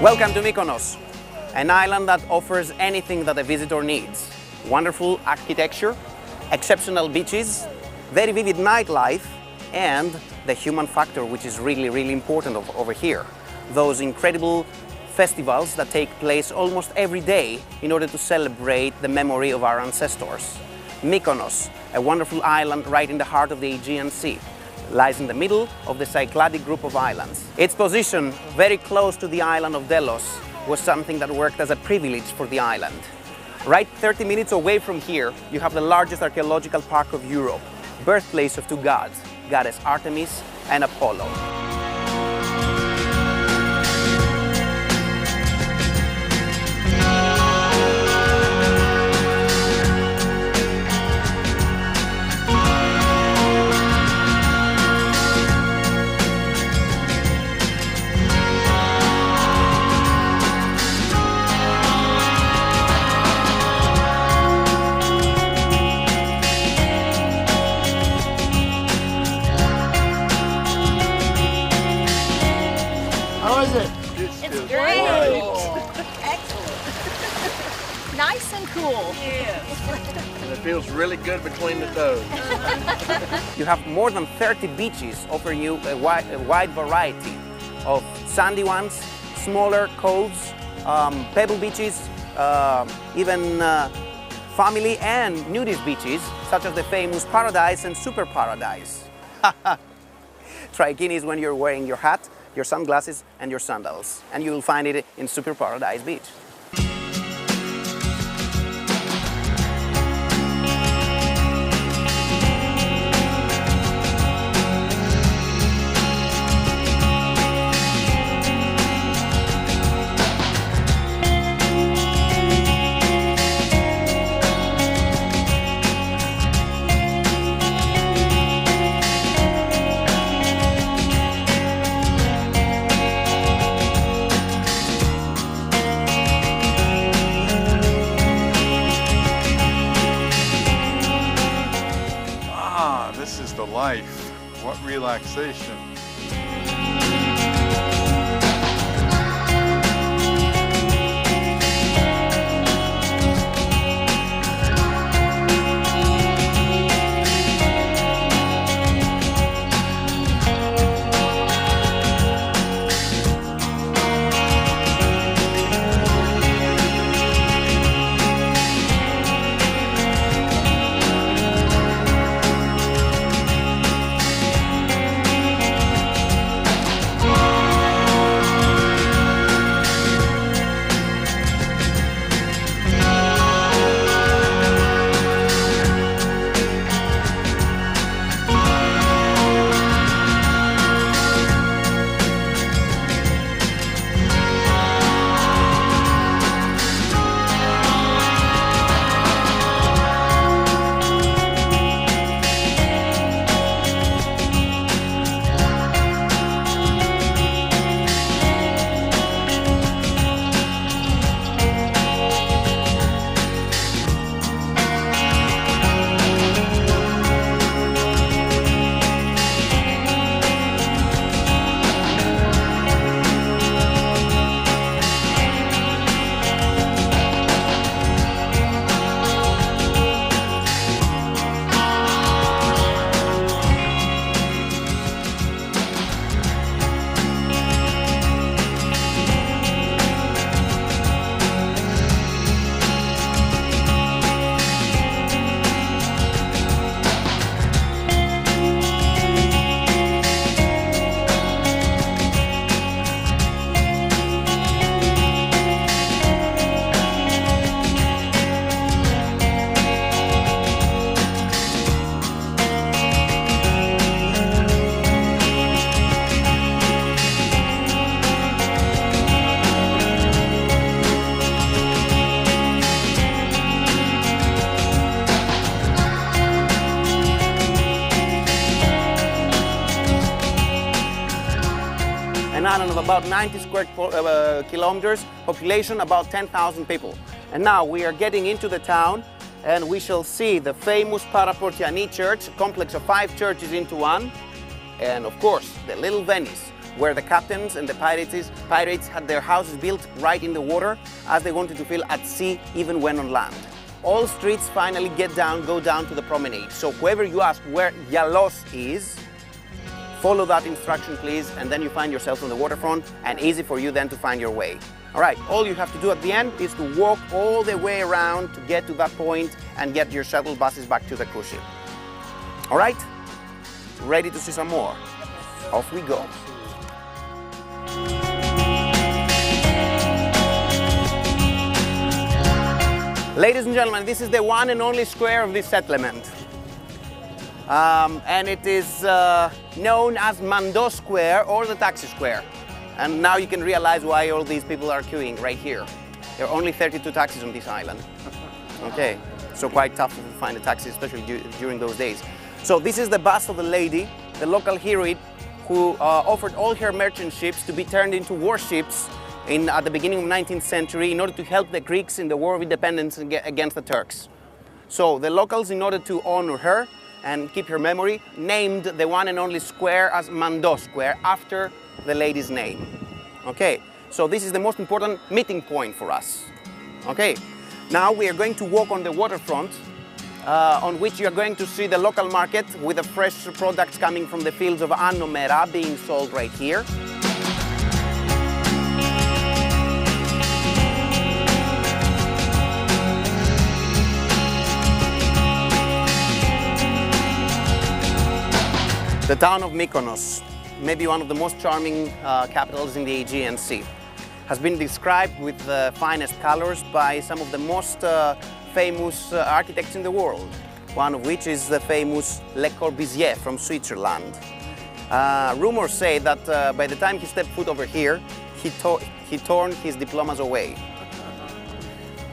Welcome to Mykonos, an island that offers anything that a visitor needs. Wonderful architecture, exceptional beaches, very vivid nightlife, and the human factor, which is really important over here. Those incredible festivals that take place almost every day in order to celebrate the memory of our ancestors. Mykonos, a wonderful island right in the heart of the Aegean Sea, lies in the middle of the Cycladic group of islands. Its position very close to the island of Delos was something that worked as a privilege for the island. Right 30 minutes away from here, you have the largest archaeological park of Europe, birthplace of two gods, goddess Artemis and Apollo. It's great! Excellent! Nice and cool. Yes. And it feels really good between the toes. You have more than 30 beaches offering you a wide variety of sandy ones, smaller coves, pebble beaches, even family and nudist beaches, such as the famous Paradise and Super Paradise. Trikinis when you're wearing your hat, your sunglasses and your sandals, and you will find it in Super Paradise Beach. This is the life. What relaxation. An island of about 90 square kilometers, population about 10,000 people. And now we are getting into the town and we shall see the famous Paraportiani church, complex of 5 churches into one, and of course the little Venice, where the captains and the pirates had their houses built right in the water, as they wanted to feel at sea even when on land. All streets finally go down to the promenade. So whoever you ask where Yalos is, follow that instruction please, and then you find yourself on the waterfront, and easy for you then to find your way. All right, all you have to do at the end is to walk all the way around to get to that point and get your shuttle buses back to the cruise ship. All right, ready to see some more? Off we go. Ladies and gentlemen, this is the one and only square of this settlement. And it is known as Mando Square or the Taxi Square. And now you can realize why all these people are queuing right here. There are only 32 taxis on this island. Okay, so quite tough to find a taxi, especially during those days. So this is the bust of the lady, the local heroine who offered all her merchant ships to be turned into warships at the beginning of the 19th century in order to help the Greeks in the War of Independence against the Turks. So the locals, in order to honor her and keep her memory, named the one and only square as Mando Square after the lady's name. Okay, so this is the most important meeting point for us. Okay, now we are going to walk on the waterfront, on which you are going to see the local market with the fresh products coming from the fields of Anomera being sold right here. The town of Mykonos, maybe one of the most charming capitals in the Aegean Sea, has been described with the finest colors by some of the most famous architects in the world, one of which is the famous Le Corbusier from Switzerland. Rumors say that by the time he stepped foot over here, he torn his diplomas away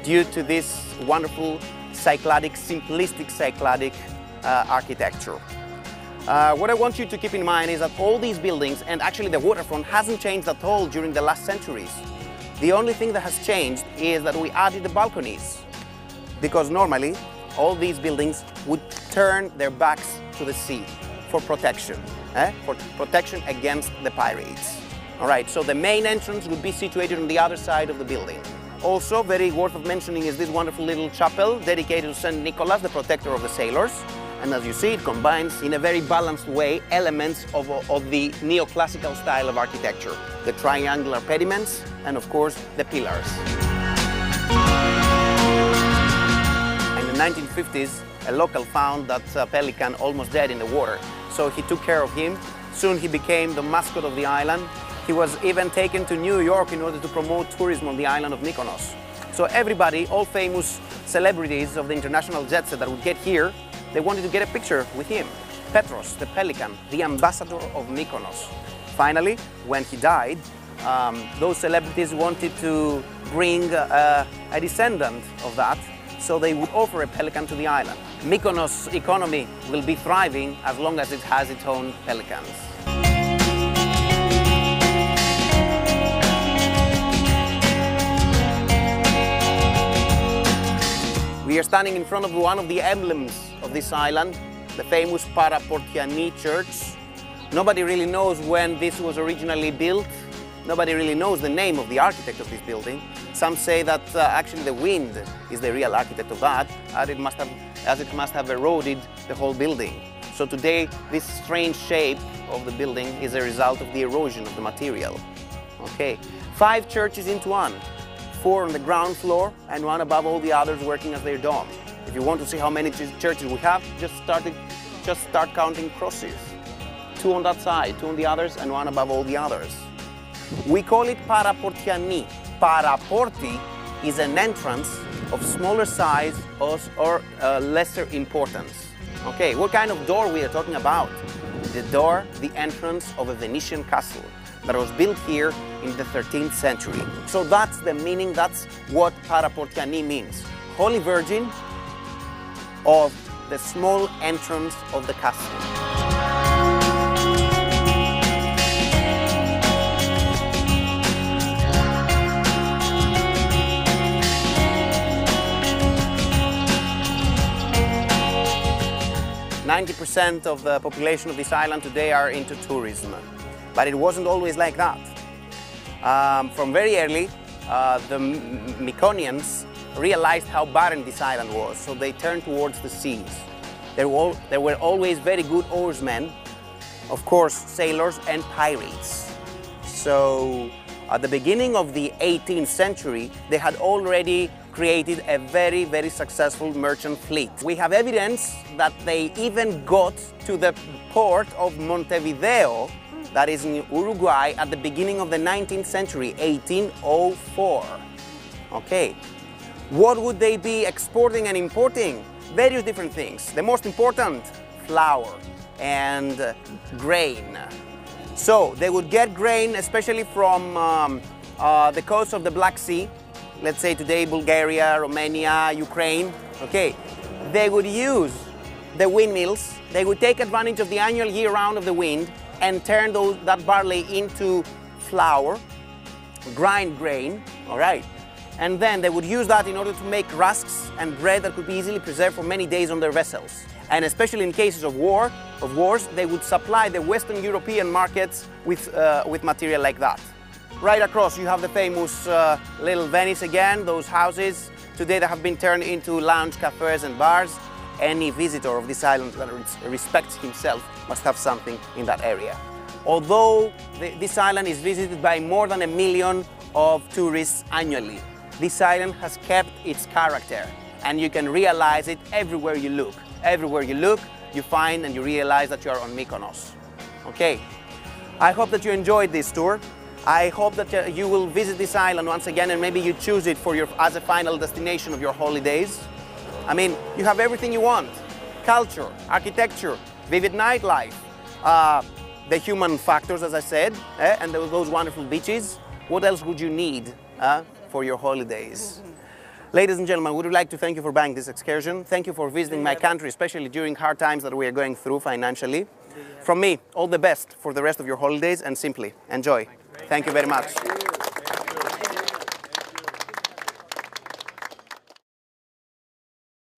due to this wonderful Cycladic, simplistic Cycladic architecture. What I want you to keep in mind is that all these buildings, and actually the waterfront, hasn't changed at all during the last centuries. The only thing that has changed is that we added the balconies, because normally all these buildings would turn their backs to the sea for protection, for protection against the pirates. All right, so the main entrance would be situated on the other side of the building. Also, very worth of mentioning is this wonderful little chapel dedicated to St. Nicholas, the protector of the sailors. And as you see, it combines in a very balanced way elements of the neoclassical style of architecture. The triangular pediments and, of course, the pillars. In the 1950s, a local found that pelican almost dead in the water. So he took care of him. Soon he became the mascot of the island. He was even taken to New York in order to promote tourism on the island of Mykonos. So everybody, all famous celebrities of the international jet set that would get here, they wanted to get a picture with him. Petros, the pelican, the ambassador of Mykonos. Finally, when he died, those celebrities wanted to bring a descendant of that, so they would offer a pelican to the island. Mykonos' economy will be thriving as long as it has its own pelicans. We are standing in front of one of the emblems of this island, the famous Paraportiani Church. Nobody really knows when this was originally built. Nobody really knows the name of the architect of this building. Some say that actually the wind is the real architect of that, as it must have eroded the whole building. So today, this strange shape of the building is a result of the erosion of the material. Okay, 5 churches into one. 4 on the ground floor and 1 above all the others working as their dome. If you want to see how many churches we have, just start counting crosses. 2 on that side, 2 on the others, and 1 above all the others. We call it Paraportiani. Paraporti is an entrance of smaller size or lesser importance. Okay, what kind of door we are talking about? The door, the entrance of a Venetian castle that was built here in the 13th century. So that's the meaning, that's what Paraportiani means. Holy Virgin of the small entrance of the castle. % of the population of this island today are into tourism. But it wasn't always like that. From very early, the Myconians realized how barren this island was, so they turned towards the seas. There were always very good oarsmen, of course, sailors and pirates. So at the beginning of the 18th century, they had already created a very, very successful merchant fleet. We have evidence that they even got to the port of Montevideo, that is in Uruguay, at the beginning of the 19th century, 1804. Okay. What would they be exporting and importing? Various different things. The most important, flour and grain. So they would get grain, especially from the coast of the Black Sea, let's say today Bulgaria, Romania, Ukraine. Okay, they would use the windmills. They would take advantage of the annual year-round of the wind and turn that barley into flour, grind grain, all right? And then they would use that in order to make rusks and bread that could be easily preserved for many days on their vessels. And especially in cases of wars, they would supply the Western European markets with material like that. Right across you have the famous little Venice again, those houses. Today they have been turned into lounge cafes and bars. Any visitor of this island that respects himself must have something in that area. Although this island is visited by more than 1 million of tourists annually, this island has kept its character, and you can realize it everywhere you look. Everywhere you look, you find and you realize that you are on Mykonos. Okay, I hope that you enjoyed this tour. I hope that you will visit this island once again, and maybe you choose it for as a final destination of your holidays. I mean, you have everything you want. Culture, architecture, vivid nightlife, the human factors, as I said, and those wonderful beaches. What else would you need for your holidays? Ladies and gentlemen, we would like to thank you for buying this excursion. Thank you for visiting my country, especially during hard times that we are going through financially. From me, all the best for the rest of your holidays, and simply enjoy. Thank you very much.